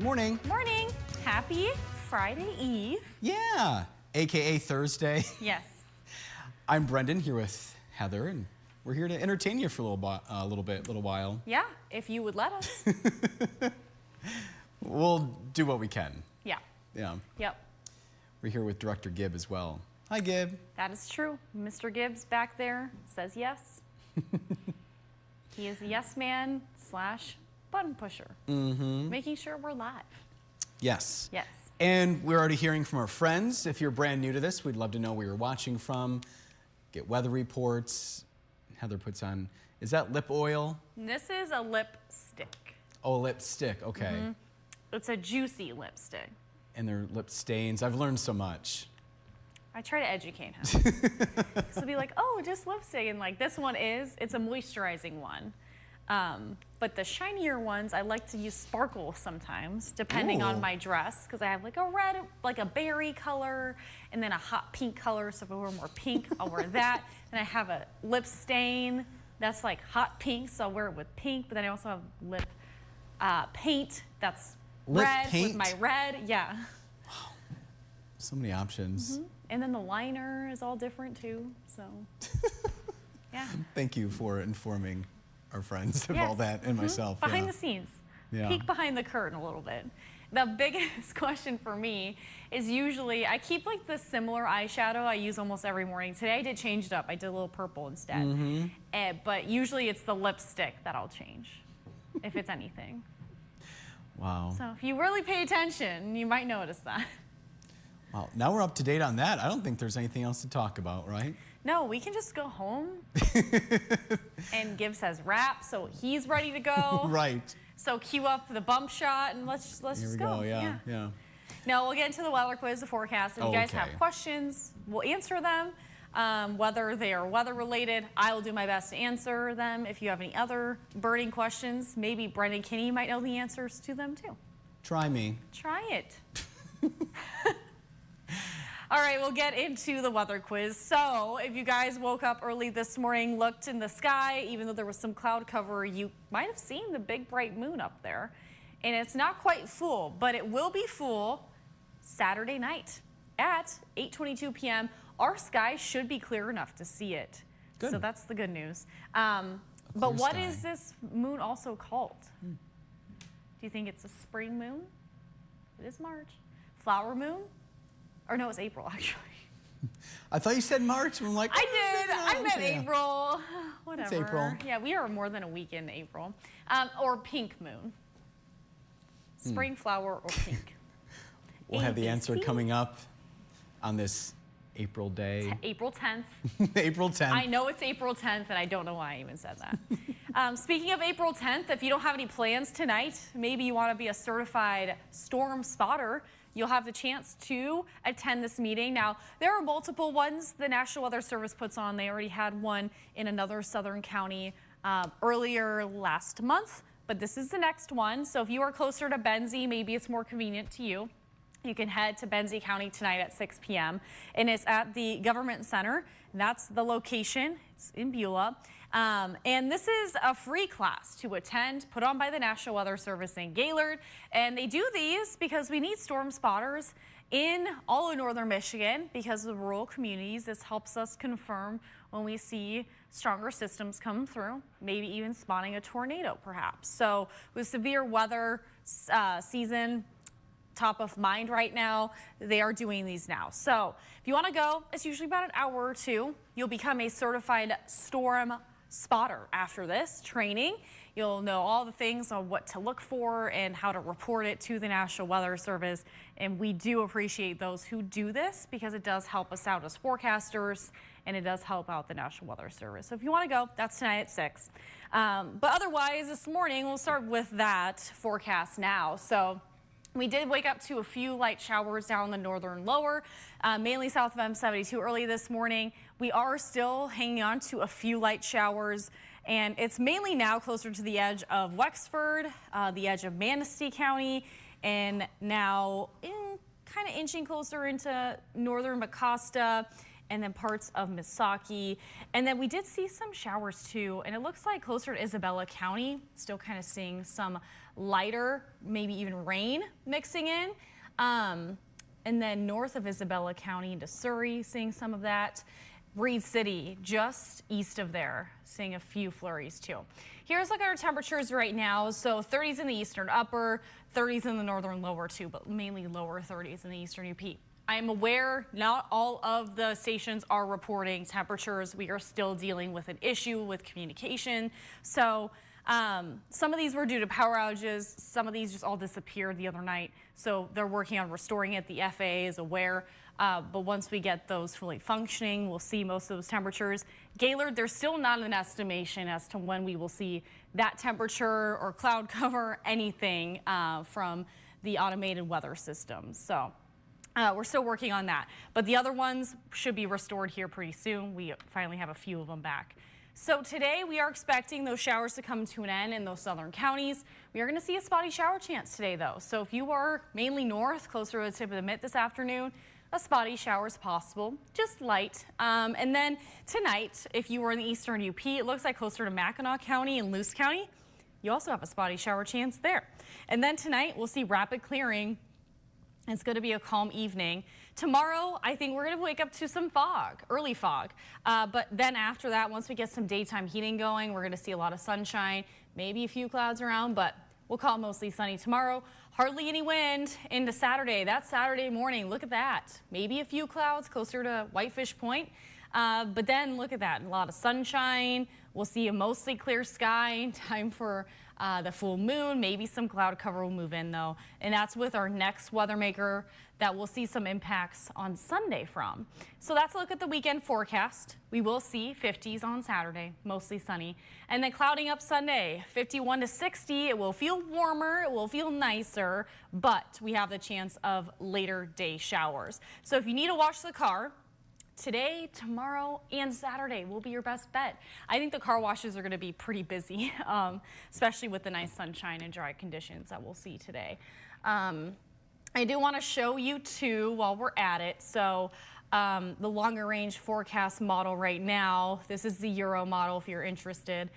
Morning. Morning. Happy Friday Eve. Yeah, AKA Thursday. Yes. I'm Brendan here with Heather, and we're here to entertain you for a little while. Yeah, if you would let us. We'll do what we can. Yeah. Yeah. Yep. We're here with Director Gibb as well. Hi, Gibb. That is true. Mr. Gibbs back there says yes. He is a yes man / button pusher. Making sure we're live. Yes. Yes. And we're already hearing from our friends. If you're brand new to this, we'd love to know where you're watching from. Get weather reports. Heather puts on, is that lip oil? This is a lipstick. Oh, lipstick, okay. It's a juicy lipstick. And their lip stains. I've learned so much. I try to educate him. So be like, oh, just lipstick. And like this one it's a moisturizing one. But the shinier ones, I like to use sparkle sometimes, depending on my dress, because I have like a red, like a berry color, and then a hot pink color. So if I wear more pink, I'll wear that. And I have a lip stain that's like hot pink, so I'll wear it with pink. But then I also have lip paint that's red with my red. Yeah. Wow. So many options. And then the liner is all different too. So yeah. Thank you for informing our friends of all that and myself. Behind the scenes. Yeah. Peek behind the curtain a little bit. The biggest question for me is usually, I keep like the similar eyeshadow I use almost every morning. Today I did change it up. I did a little purple instead. But usually it's the lipstick that I'll change, if it's anything. Wow. So if you really pay attention, you might notice that. Wow. Now we're up to date on that. I don't think there's anything else to talk about, right? No, we can just go home. And Gibbs has wrap, so he's ready to go. Right. So cue up the bump shot and let's Here just we go. go. Yeah. No, we'll get into the weather quiz, the forecast. If you guys have questions, we'll answer them. Whether they are weather related, I will do my best to answer them. If you have any other burning questions, maybe Brendan Kinney might know the answers to them too. Try me. Try it. All right, we'll get into the weather quiz. So if you guys woke up early this morning, looked in the sky, even though there was some cloud cover, you might have seen the big bright moon up there. And it's not quite full, but it will be full Saturday night at 8:22 p.m. Our sky should be clear enough to see it. Good. So that's the good news. But what is this moon also called? Do you think it's a spring moon? It is March. Flower moon? Or no, it's April, actually. I thought you said March. I'm like, I did. I meant April. Whatever. It's April. Yeah, we are more than a week in April. Or pink moon. Spring flower or pink. We'll have the answer coming up on this April day. April 10th. April 10th. I know it's April 10th, and I don't know why I even said that. Speaking of April 10th, if you don't have any plans tonight, maybe you want to be a certified storm spotter, you'll have the chance to attend this meeting. Now, there are multiple ones the National Weather Service puts on. They already had one in another southern county earlier last month, but this is the next one. So if you are closer to Benzie, maybe it's more convenient to you. You can head to Benzie County tonight at 6 p.m. and it's at the Government Center. That's the location. It's in Beulah. And this is a free class to attend, put on by the National Weather Service in Gaylord. And they do these because we need storm spotters in all of northern Michigan because of the rural communities. This helps us confirm when we see stronger systems come through, maybe even spotting a tornado perhaps. So with severe weather season top of mind right now, they are doing these now. So if you want to go, it's usually about an hour or two. You'll become a certified storm spotter after this training. You'll know all the things on what to look for and how to report it to the National Weather Service. And we do appreciate those who do this because it does help us out as forecasters and it does help out the National Weather Service. So if you want to go, that's tonight at 6. But otherwise, this morning, we'll start with that forecast now. So we did wake up to a few light showers down the northern lower, mainly south of M72 early this morning. We are still hanging on to a few light showers, and it's mainly now closer to the edge of Wexford, the edge of Manistee County, and now kind of inching closer into northern Mecosta and then parts of Misaki. And then we did see some showers too, and it looks like closer to Isabella County, still kind of seeing some lighter, maybe even rain mixing in. And then north of Isabella County into Surrey, seeing some of that. Reed City, just east of there, seeing a few flurries too. Here's look at our temperatures right now. So 30s in the eastern upper, 30s in the northern lower too, but mainly lower 30s in the eastern UP. I am aware not all of the stations are reporting temperatures. We are still dealing with an issue with communication. So some of these were due to power outages. Some of these just all disappeared the other night. So they're working on restoring it. The FAA is aware. But once we get those fully functioning, we'll see most of those temperatures. Gaylord, there's still not an estimation as to when we will see that temperature or cloud cover, anything from the automated weather system. So we're still working on that. But the other ones should be restored here pretty soon. We finally have a few of them back. So today we are expecting those showers to come to an end in those southern counties. We are going to see a spotty shower chance today though. So if you are mainly north, closer to the tip of the mitt this afternoon, a spotty shower is possible, just light. And then tonight, if you were in the eastern UP, it looks like closer to Mackinac County and Luce County, you also have a spotty shower chance there. And then tonight, we'll see rapid clearing. It's going to be a calm evening. Tomorrow, I think we're going to wake up to some fog, early fog. But then after that, once we get some daytime heating going, we're going to see a lot of sunshine, maybe a few clouds around, but we'll call it mostly sunny tomorrow. Hardly any wind into Saturday. That's Saturday morning. Look at that. Maybe a few clouds closer to Whitefish Point. But then look at that. A lot of sunshine. We'll see a mostly clear sky. Time for the full moon. Maybe some cloud cover will move in though. And that's with our next weather maker that we'll see some impacts on Sunday from. So that's a look at the weekend forecast. We will see 50s on Saturday, mostly sunny. And then clouding up Sunday, 51 to 60. It will feel warmer, it will feel nicer, but we have the chance of later day showers. So if you need to wash the car, today, tomorrow, and Saturday will be your best bet. I think the car washes are going to be pretty busy, especially with the nice sunshine and dry conditions that we'll see today. I do want to show you too while we're at it. So the longer range forecast model right now, this is the Euro model if you're interested.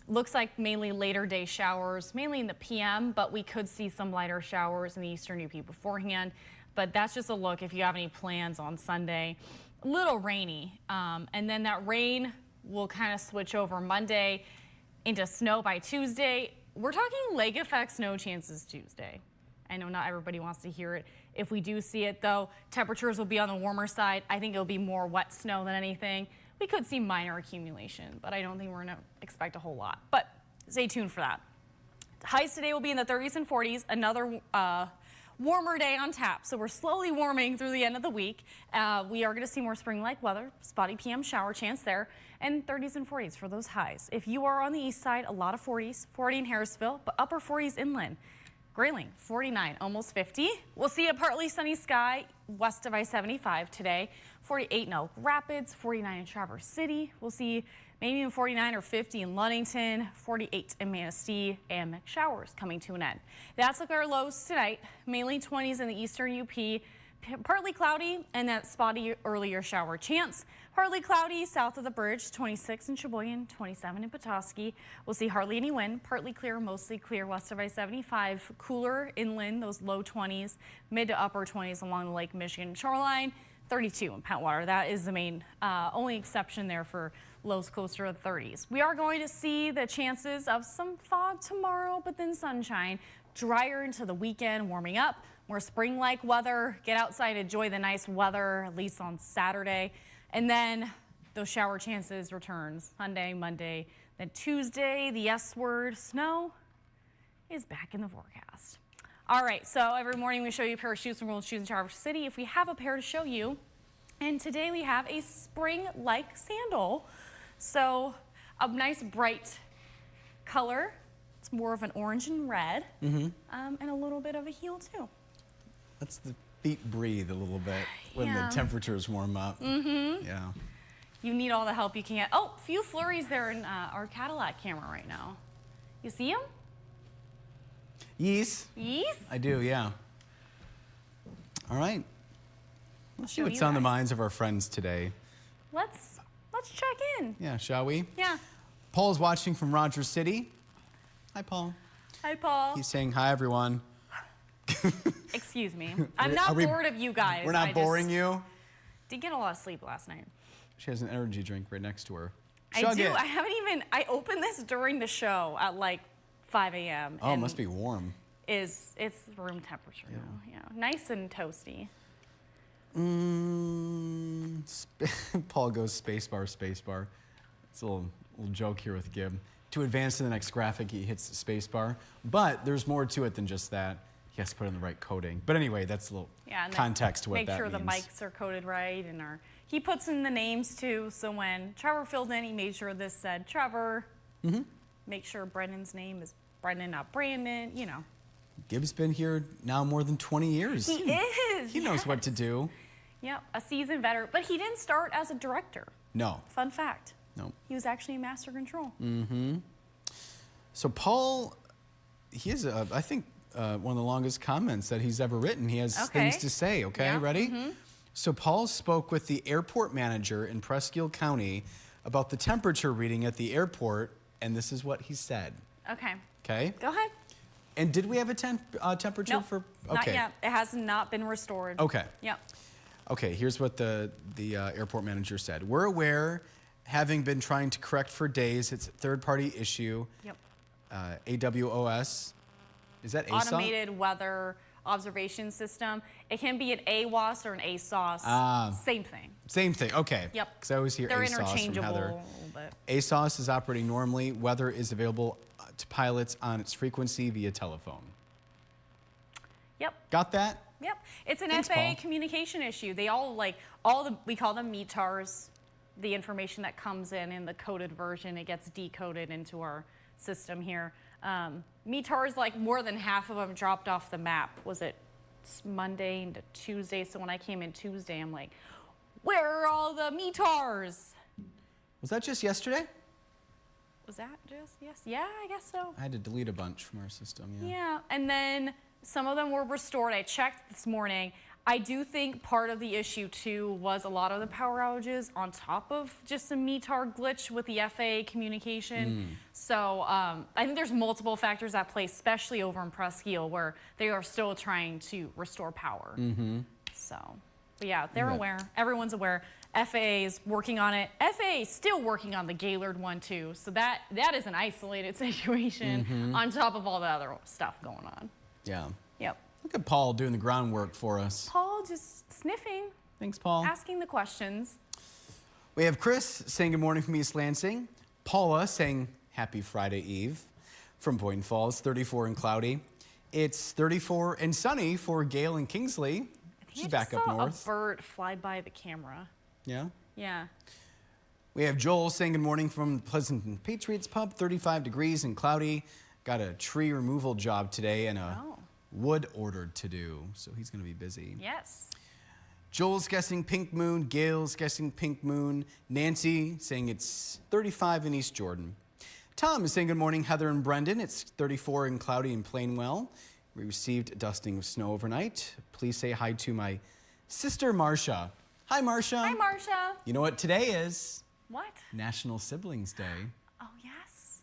Looks like mainly later day showers, mainly in the PM, but we could see some lighter showers in the eastern UP beforehand. But that's just a look if you have any plans on Sunday. A little rainy, and then that rain will kind of switch over Monday into snow by Tuesday. We're talking lake effect snow chances Tuesday. I know not everybody wants to hear it. If we do see it though, temperatures will be on the warmer side. I think it'll be more wet snow than anything. We could see minor accumulation, but I don't think we're gonna expect a whole lot. But stay tuned for that. Highs today will be in the 30s and 40s. Another warmer day on tap. So we're slowly warming through the end of the week. We are going to see more spring-like weather, spotty PM shower chance there, and 30s and 40s for those highs. If you are on the east side, a lot of 40s, 40 in Harrisville, but upper 40s inland. Grayling, 49, almost 50. We'll see a partly sunny sky west of I-75 today. 48 in Oak Rapids, 49 in Traverse City. We'll see maybe even 49 or 50 in Ludington, 48 in Manistee, and showers coming to an end. That's like our lows tonight, mainly 20s in the eastern UP, partly cloudy, and that spotty earlier shower chance. Partly cloudy south of the bridge, 26 in Sheboygan, 27 in Petoskey. We'll see hardly any wind, partly clear, mostly clear west of I-75. Cooler inland, those low 20s, mid to upper 20s along the Lake Michigan shoreline. 32 in Pentwater. That is the main only exception there for lows closer to the 30s. We are going to see the chances of some fog tomorrow, but then sunshine. Drier into the weekend, warming up. More spring-like weather. Get outside, enjoy the nice weather, at least on Saturday. And then those shower chances return Sunday, Monday, then Tuesday. The S word, snow, is back in the forecast. All right, so every morning we show you a pair of shoes from World Shoes in Traverse City. If we have a pair to show you, and today we have a spring-like sandal. So a nice bright color. It's more of an orange and red, and a little bit of a heel too. Lets the feet breathe a little bit when the temperatures warm up. Yeah. You need all the help you can get. Oh, few flurries there in our Cadillac camera right now. You see them? Yes. Yes? I do, yeah. All right. Let's see show what's you on the guys. minds of our friends today. Let's check in. Yeah, shall we? Yeah. Paul's watching from Rogers City. Hi, Paul. Hi, Paul. He's saying hi, everyone. Excuse me. I'm not bored of you guys. We're not boring you. Did get a lot of sleep last night. She has an energy drink right next to her. I Chug do. it. I opened this during the show at like 5 a.m. Oh, it must be warm. It's room temperature now. Yeah. Nice and toasty. Paul goes spacebar, spacebar. It's a little joke here with Gib. To advance to the next graphic, he hits the spacebar. But there's more to it than just that. He has to put in the right coding. But anyway, that's a little context to what that means. Make sure the mics are coded right. He puts in the names too. So when Trevor filled in, he made sure this said Trevor. Mm-hmm. Make sure Brendan's name is Brendan, not Brandon, you know. Gib's been here now more than 20 years. He is. He knows what to do. Yep, a seasoned veteran. But he didn't start as a director. No. Fun fact. No. He was actually a master control. Mm-hmm. So Paul, he is, I think, one of the longest comments that he's ever written. He has things to say, okay? Yeah. Ready? Mm-hmm. So Paul spoke with the airport manager in Presque Isle County about the temperature reading at the airport, and this is what he said. Okay. Okay? Go ahead. And did we have a temperature Nope, for? Okay. not yet. It has not been restored. Okay. Yep. Okay, here's what the airport manager said. We're aware, having been trying to correct for days, it's a third-party issue. Yep. AWOS. Is that ASOS? Automated weather observation system. It can be an AWOS or an ASOS. Same thing. Same thing, okay. Yep. Because I always hear They're ASOS from interchangeable Heather. a little bit. ASOS is operating normally. Weather is available to pilots on its frequency via telephone. Yep. Got that? Yep. It's an Thanks, FAA Paul. communication issue. They all we call them METARs, the information that comes in the coded version, it gets decoded into our system here. METARs, like more than half of them dropped off the map. Was it Monday into Tuesday? So when I came in Tuesday, I'm like, where are all the METARs? Was that just yesterday? Was that just, yes? Yeah, I guess so. I had to delete a bunch from our system, yeah. Yeah, and then some of them were restored. I checked this morning. I do think part of the issue too was a lot of the power outages on top of just a METAR glitch with the FAA communication. So I think there's multiple factors at play, especially over in Presque Isle where they are still trying to restore power. So, but yeah, they're aware. Everyone's aware. FAA is working on it. FAA is still working on the Gaylord one too. So that is an isolated situation on top of all the other stuff going on. Yeah. Yep. Look at Paul doing the groundwork for us. Paul just sniffing, Thanks, Paul. asking the questions. We have Chris saying good morning from East Lansing. Paula saying happy Friday Eve from Boynton Falls, 34 and cloudy. It's 34 and sunny for Gail and Kingsley. She's back up north. A bird fly by the camera. Yeah. Yeah. We have Joel saying good morning from Pleasanton Patriots Pub, 35 degrees and cloudy. Got a tree removal job today and a wood ordered to do, so he's going to be busy. Yes. Joel's guessing pink moon. Gail's guessing pink moon. Nancy saying it's 35 in East Jordan. Tom is saying good morning, Heather and Brendan. It's 34 and cloudy in Plainwell. We received a dusting of snow overnight. Please say hi to my sister, Marcia. Hi, Marcia. Hi, Marcia. You know what today is? What? National Siblings Day. Oh, yes.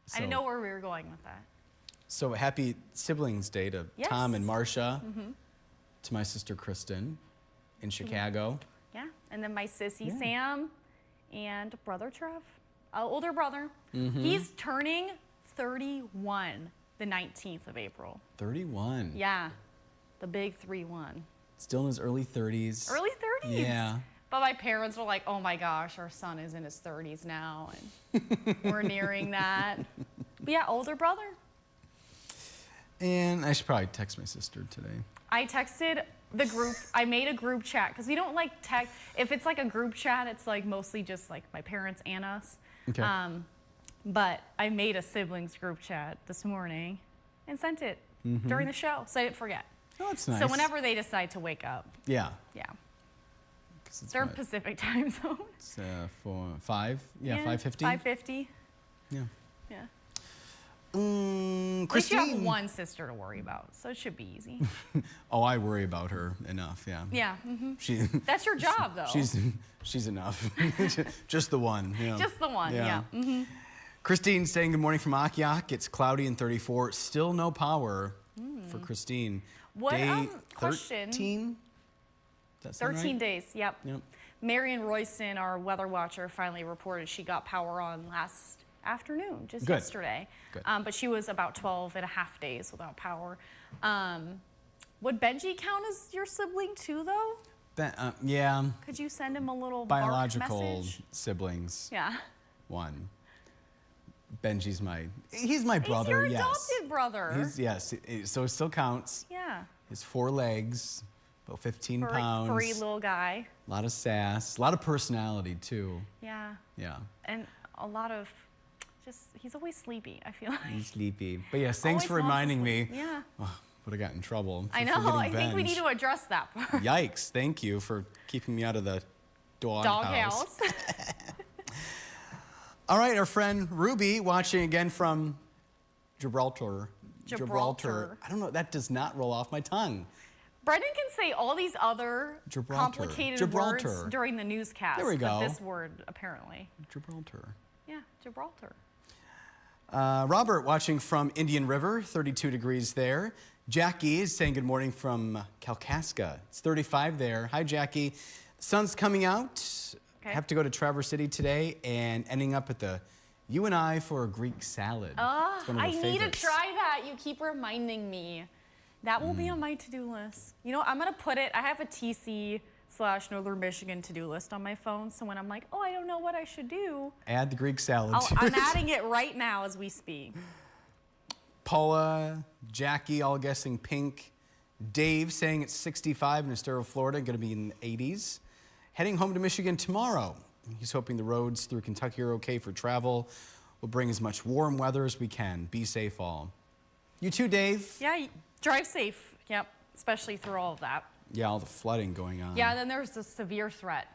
So, I didn't know where we were going with that. So happy Siblings Day to Tom and Marcia, to my sister, Kristen, in Chicago. Yeah. And then my sissy, Sam, and brother, Trev, older brother. He's turning 31 the 19th of April. 31. Yeah. The big 3-1. Still in his early 30s. Early 30s. Yeah. But my parents were like, oh my gosh, our son is in his 30s now, and we're nearing that. But yeah, older brother. And I should probably text my sister today. I texted the group. I made a group chat because we don't like text. If it's like a group chat, it's like mostly just like my parents and us. Okay. But I made a siblings group chat this morning and sent it during the show, so I didn't forget. Oh, that's nice. So whenever they decide to wake up. Yeah. Yeah. It's They're Pacific time zone. It's 5? Yeah, 5:50? 5:50. Yeah. Yeah. At least Christine. you have one sister to worry about, so it should be easy. Oh, I worry about her enough, yeah. Yeah. She, That's your job, though. she's enough. Just the one. You know. Just the one, yeah. Christine saying good morning from Akiak. It's cloudy and 34. Still no power for Christine. What, Day question. 13? Does that sound 13 right? days, yep. Marion Royston, our weather watcher, finally reported she got power on last afternoon, just Good. yesterday. Good. But she was about 12 and a half days without power. Would Benji count as your sibling too, though? Yeah. Could you send him a little bark Biological message? siblings. Yeah. One. Benji's he's my brother, He's your yes. adopted brother. Yes, so it still counts. Yeah. His 4 legs, about 15 Furry, pounds. furry little guy. A lot of sass, a lot of personality too. Yeah. Yeah. And a lot of he's always sleepy, I feel like. He's sleepy. But yes, thanks Always for wants to reminding me. sleep. Yeah. Oh, would have got in trouble. For I know. forgetting I think we Benj. need to address that part. Yikes, thank you for keeping me out of the doghouse. All right, our friend Ruby watching again from Gibraltar. Gibraltar. I don't know, that does not roll off my tongue. Brendan can say all these other complicated words during the newscast. There we go. But this word, apparently. Gibraltar. Yeah, Gibraltar. Robert watching from Indian River, 32 degrees there. Jackie is saying good morning from Kalkaska. It's 35 there. Hi, Jackie. The sun's coming out. Okay. Have to go to Traverse City today and ending up at the You and I for a Greek salad. Oh, It's one of I her need to favorites. try that. You keep reminding me. That will be on my to-do list. You know, I'm going to put it, I have a TC/Northern Michigan to-do list on my phone. So when I'm like, oh, I don't know what I should do, Add the Greek salad to I'm it. adding it right now as we speak. Paula, Jackie, all guessing pink. Dave saying it's 65 in Estero, Florida, going to be in the 80s. Heading home to Michigan tomorrow. He's hoping the roads through Kentucky are okay for travel. We'll bring as much warm weather as we can. Be safe all. You too, Dave? Yeah, drive safe. Yep, especially through all of that. Yeah, all the flooding going on. Yeah, then there's a severe threat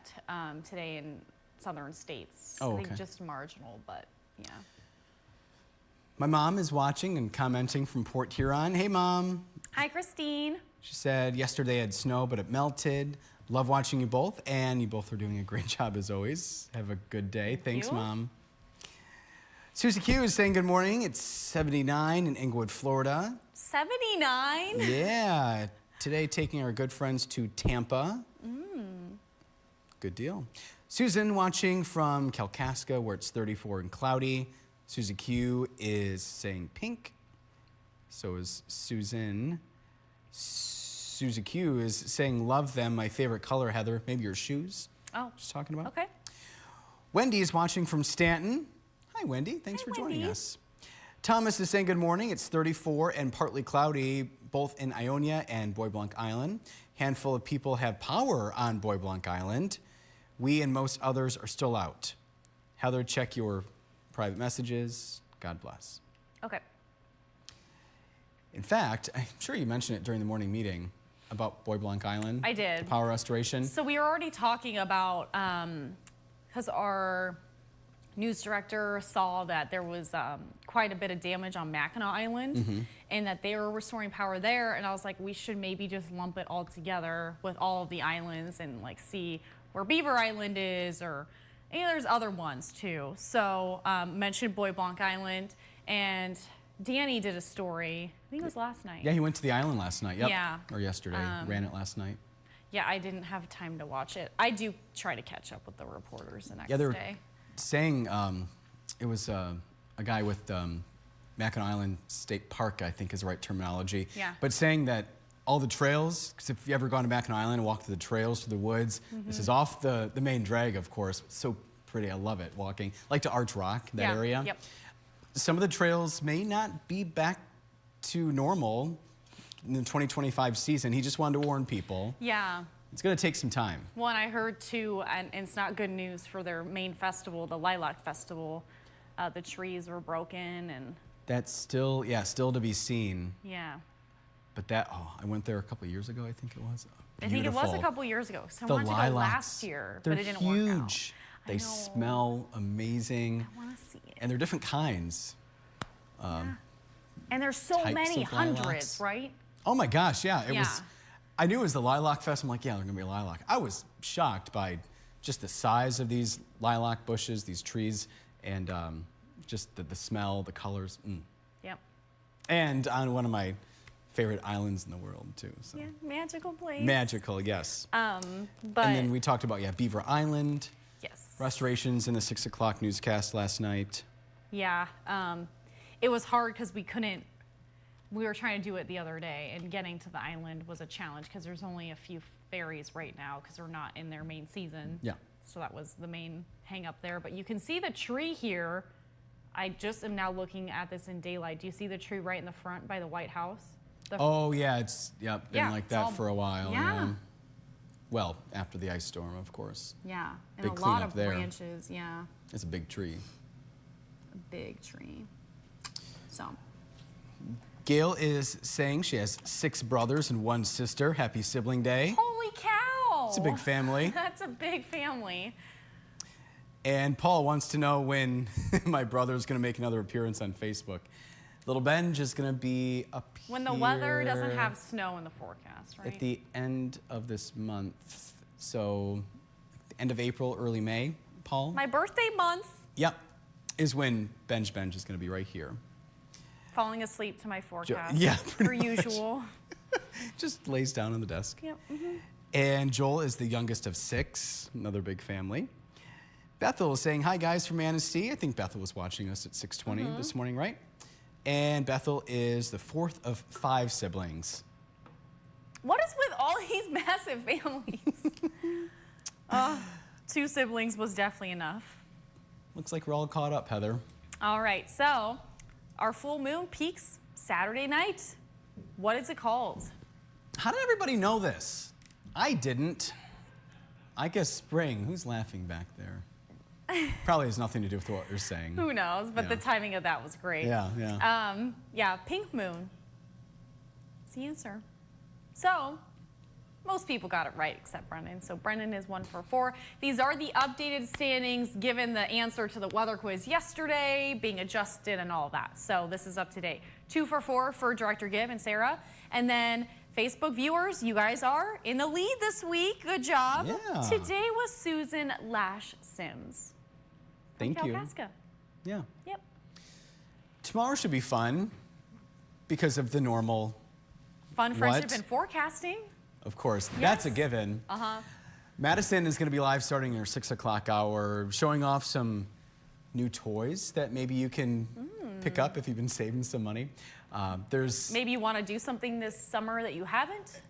today in southern states. Oh, I think okay. just marginal, but yeah. My mom is watching and commenting from Port Huron. Hey, Mom. Hi, Christine. She said yesterday had snow, but it melted. Love watching you both, and you both are doing a great job as always. Have a good day. Thanks, you. Mom. Susie Q is saying good morning. It's 79 in Inglewood, Florida. 79? Yeah. Today taking our good friends to Tampa. Good deal. Susan watching from Kalkaska where it's 34 and cloudy. Susie Q is saying pink. So is Susan. Susie Q is saying love them, my favorite color, Heather. Maybe your shoes. Oh, Just talking about. okay. Wendy is watching from Stanton. Hi, Wendy. Thanks Hi, for joining Wendy. us. Thomas is saying good morning. It's 34 and partly cloudy, both in Ionia and Bois Blanc Island. Handful of people have power on Bois Blanc Island. We and most others are still out. Heather, check your private messages. God bless. Okay. In fact, I'm sure you mentioned it during the morning meeting about Bois Blanc Island. I did. The power restoration. So we were already talking about, because our news director saw that there was quite a bit of damage on Mackinac Island and that they were restoring power there. And I was like, we should maybe just lump it all together with all of the islands and like see where Beaver Island is, or there's other ones too. So mentioned Bois Blanc Island, and Danny did a story, I think it was last night. Yeah, he went to the island last night. Yep. Yeah. Or yesterday. Ran it last night. Yeah, I didn't have time to watch it. I do try to catch up with the reporters the next Yeah, they were day. saying it was a guy with Mackinac Island State Park, I think is the right terminology. Yeah. But saying that all the trails, because if you've ever gone to Mackinac Island and walked through the trails, through the woods, this is off the main drag, of course. It's so pretty. I love it walking. I like to Arch Rock, that area. Yep. Some of the trails may not be back to normal in the 2025 season. He just wanted to warn people. Yeah. It's going to take some time. Well, and I heard too, and it's not good news for their main festival, the Lilac Festival. The trees were broken, and That's still, still to be seen. yeah. But I went there a couple of years ago, I think it was. I think it was a Beautiful. couple years ago. So I The wanted to go lilacs, last year, they're but it didn't work out. huge. I They know. smell amazing. I want to see it. And they're different kinds. And there's so types many, of lilacs. hundreds, right? Oh my gosh, yeah. It Yeah. was, I knew it was the Lilac Fest. I'm like, yeah, they're gonna be a lilac. I was shocked by just the size of these lilac bushes, these trees, and just the smell, the colors. Yep. And on one of my favorite islands in the world, too. So. Yeah, magical place. Magical, yes. But And then we talked about, Beaver Island. yes. Restorations in the 6 o'clock newscast last night. Yeah. It was hard because we were trying to do it the other day, and getting to the island was a challenge because there's only a few ferries right now because they're not in their main season. Yeah. So that was the main hang up there. But you can see the tree here. I just am now looking at this in daylight. Do you see the tree right in the front by the White House? Oh, yeah, it's been like it's that all- for a while. Yeah. Well, after the ice storm, of course. Yeah. And Big a lot cleanup of there. branches. Yeah. It's a big tree. A big tree. So. Gail is saying she has 6 brothers and 1 sister. Happy sibling day. Holy cow! It's a big family. That's a big family. And Paul wants to know when my brother's going to make another appearance on Facebook. Little Benj is going to be up When the weather doesn't have snow in the forecast, right? at the end of this month. So, end of April, early May, Paul? My birthday month. Yep, is when Benj is going to be right here. Falling asleep to my forecast. yeah, per pretty much. usual. Just lays down on the desk. Yep. And Joel is the youngest of 6, another big family. Bethel is saying, hi guys from Manistee. I think Bethel was watching us at 6:20 this morning, right? And Bethel is the 4th of 5 siblings. What is with all these massive families? 2 siblings was definitely enough. Looks like we're all caught up, Heather. All right, so our full moon peaks Saturday night. What is it called? How did everybody know this? I didn't. I guess spring. Who's laughing back there? Probably has nothing to do with what you're saying. Who knows? But Yeah. the timing of that was great. Yeah. Yeah, pink moon. It's the answer. So, most people got it right except Brendan. So Brendan is 1 for 4. These are the updated standings given the answer to the weather quiz yesterday, being adjusted and all that. So this is up to date. 2 for 4 for Director Gibb and Sarah. And then Facebook viewers, you guys are in the lead this week. Good job. Yeah. Today was Susan Lash Sims. Thank you. Kalkaska. Yeah. Yep. Tomorrow should be fun because of the normal, Fun friendship What? and forecasting. of course. Yes. That's a given. Uh-huh. Madison is going to be live starting in her 6 o'clock hour, showing off some new toys that maybe you can pick up if you've been saving some money. There's Maybe you want to do something this summer that you haven't.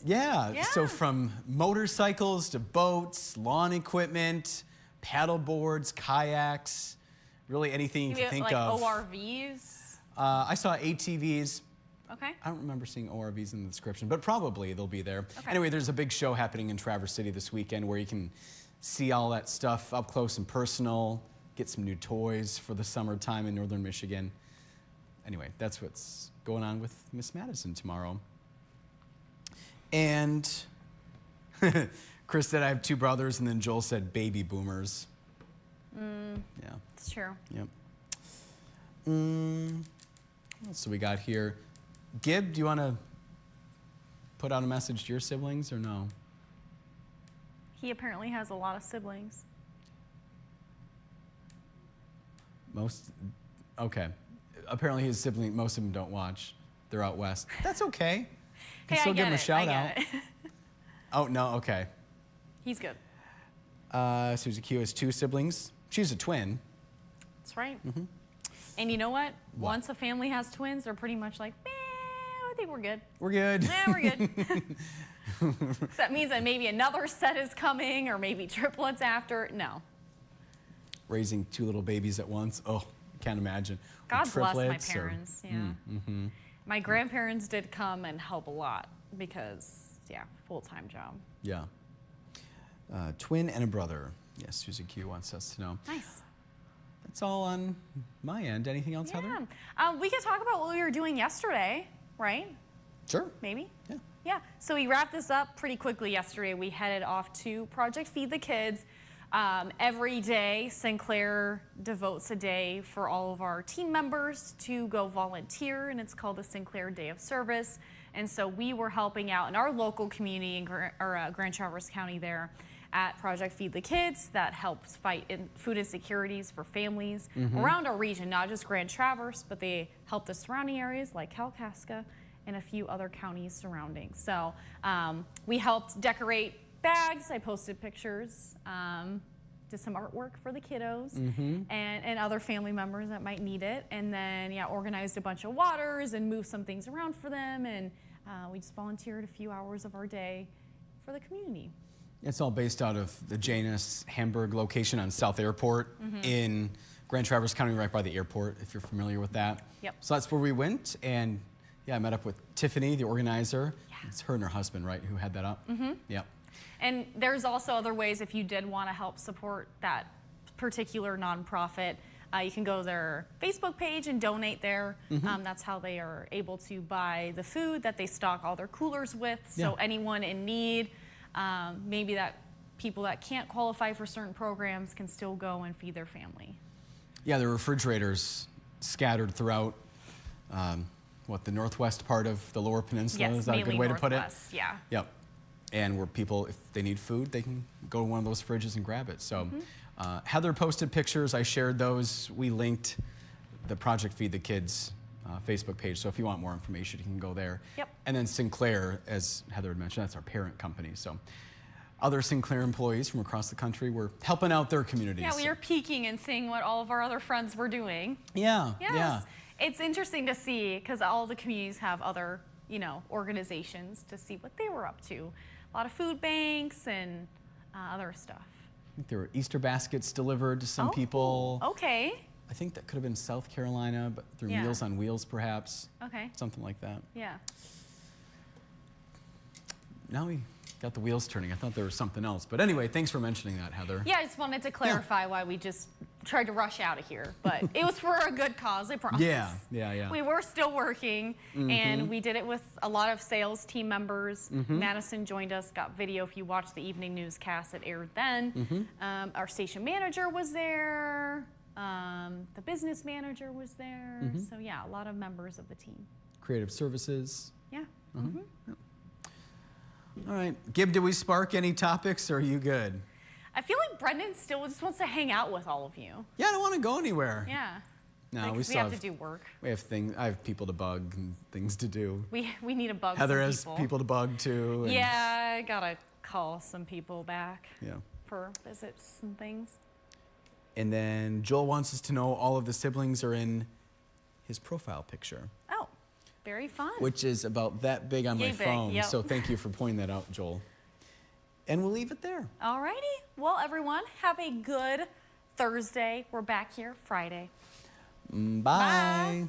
Yeah, so Yeah. from motorcycles to boats, lawn equipment, paddle boards, kayaks, really anything you can think like of. ORVs. I saw ATVs. Okay. I don't remember seeing ORVs in the description, but probably they'll be there. Okay. Anyway, there's a big show happening in Traverse City this weekend where you can see all that stuff up close and personal, get some new toys for the summertime in northern Michigan. Anyway, that's what's going on with Miss Madison tomorrow. And Chris said I have 2 brothers, and then Joel said baby boomers. Yeah, It's true. yep. What else do we got here? Gib, do you want to put out a message to your siblings or no? He apparently has a lot of siblings. Okay. Apparently his siblings, most of them don't watch. They're out west. That's okay. Can Hey, still I give get him a it. shout I out. get it. Oh, no, okay. He's good. Susie Q has 2 siblings. She's a twin. That's right. And you know what? Once a family has twins, they're pretty much like, I think we're good. We're good. Yeah, we're good. So that means that maybe another set is coming or maybe triplets after. No. Raising 2 little babies at once. Oh, can't imagine. Or God bless my triplets or- parents. Yeah. My grandparents did come and help a lot because, yeah, full-time job. Yeah. Twin and a brother. Yes, Susie Q wants us to know. Nice. That's all on my end. Anything else, Heather? Yeah. We could talk about what we were doing yesterday, right? Sure. Maybe? Yeah. Yeah. So we wrapped this up pretty quickly yesterday. We headed off to Project Feed the Kids. Every day, Sinclair devotes a day for all of our team members to go volunteer, and it's called the Sinclair Day of Service. And so we were helping out in our local community in Grand Traverse County there at Project Feed the Kids that helps fight food insecurities for families around our region, not just Grand Traverse, but they help the surrounding areas like Kalkaska and a few other counties surrounding. So we helped decorate bags. I posted pictures, did some artwork for the kiddos and other family members that might need it. And then, yeah, organized a bunch of waters and moved some things around for them. And we just volunteered a few hours of our day for the community. It's all based out of the Janus Hamburg location on South Airport in Grand Traverse County, right by the airport, if you're familiar with that. Yep. So that's where we went. And yeah, I met up with Tiffany, the organizer. Yeah. It's her and her husband, right, who had that up? Yep. And there's also other ways if you did want to help support that particular nonprofit. You can go to their Facebook page and donate there. That's how they are able to buy the food that they stock all their coolers with. So anyone in need, maybe that people that can't qualify for certain programs can still go and feed their family. Yeah, the refrigerators scattered throughout the northwest part of the Lower Peninsula. Yes, is that a good way to put it? Yeah. Yep. And where people, if they need food, they can go to one of those fridges and grab it. So Heather posted pictures. I shared those. We linked the Project Feed the Kids Facebook page. So if you want more information, you can go there. Yep. And then Sinclair, as Heather had mentioned, that's our parent company. So other Sinclair employees from across the country were helping out their communities. Yeah, we were peeking and seeing what all of our other friends were doing. Yeah, yes. yeah. It's interesting to see because all the communities have other, organizations to see what they were up to. A lot of food banks and other stuff. I think there were Easter baskets delivered to some people. Okay. I think that could have been South Carolina, but through Meals on Wheels, perhaps. Okay. Something like that. Yeah. Now we got the wheels turning. I thought there was something else. But anyway, thanks for mentioning that, Heather. Yeah, I just wanted to clarify why we just tried to rush out of here. But it was for a good cause, I promise. Yeah. We were still working, and we did it with a lot of sales team members. Madison joined us, got video. If you watched the evening newscast, it aired then. Our station manager was there. The business manager was there. So yeah, a lot of members of the team. Creative services. Yeah. Yep. All right. Gib, did we spark any topics, or are you good? I feel like Brendan still just wants to hang out with all of you. Yeah, I don't want to go anywhere. Yeah. No, we have to do work. We have things. I have people to bug and things to do. We need to bug Heather some has people to bug too. Yeah, I gotta call some people back. Yeah. For visits and things. And then Joel wants us to know all of the siblings are in his profile picture. Oh, very fun. Which is about that big on my phone. Yep. So thank you for pointing that out, Joel. And we'll leave it there. All righty. Well, everyone, have a good Thursday. We're back here Friday. Bye. Bye.